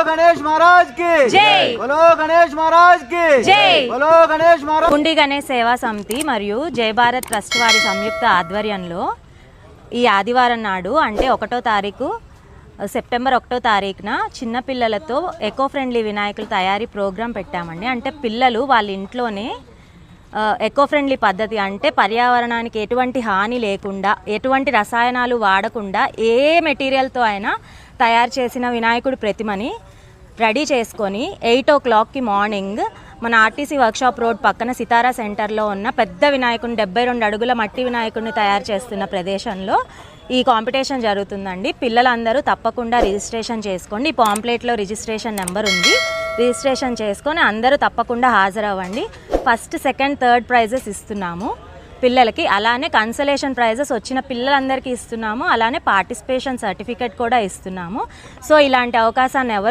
गणेश महाराज की जय। बोलो गणेश महाराज की जय। बोलो गणेश महाराज। కుండి గణేష్ సేవా సమితి మరియు జై భారత్ ట్రస్ట్ వారి సంయుక్త ఆధ్వర్యంలో ఈ ఆదివారం నాడు అంటే 1వ తారీఖు సెప్టెంబర్ 1వ తారీఖున చిన్నపిల్లలతో ఎకో ఫ్రెండ్లీ వినాయకుల తయారీ ప్రోగ్రాం పెట్టామండి. అంటే పిల్లలు వాళ్ళ ఇంట్లోనే ఎకో ఫ్రెండ్లీ పద్ధతి అంటే పర్యావరణానికి ఎటువంటి హాని లేకుండా ఎటువంటి రసాయనాలు వాడకుండా ఏ మెటీరియల్తో అయినా తయారు చేసిన వినాయకుడి ప్రతిమని రెడీ చేసుకొని 8 o'clockకి మార్నింగ్ మన ఆర్టీసీ వర్క్షాప్ రోడ్ పక్కన సితారా సెంటర్లో ఉన్న పెద్ద వినాయకుడిని 72 అడుగుల మట్టి వినాయకుడిని తయారు చేస్తున్న ప్రదేశంలో ఈ కాంపిటీషన్ జరుగుతుందండి. పిల్లలందరూ తప్పకుండా రిజిస్ట్రేషన్ చేసుకోండి. ఈ పాంప్లెట్లో రిజిస్ట్రేషన్ నెంబర్ ఉంది. రిజిస్ట్రేషన్ చేసుకొని అందరూ తప్పకుండా హాజరవ్వండి. ఫస్ట్, సెకండ్, థర్డ్ ప్రైజెస్ ఇస్తున్నాము పిల్లలకి. అలానే కన్సలేషన్ ప్రైజెస్ వచ్చిన పిల్లలందరికీ ఇస్తున్నాము. అలానే పార్టిసిపేషన్ సర్టిఫికేట్ కూడా ఇస్తున్నాము. సో ఇలాంటి అవకాశాన్ని ఎవరు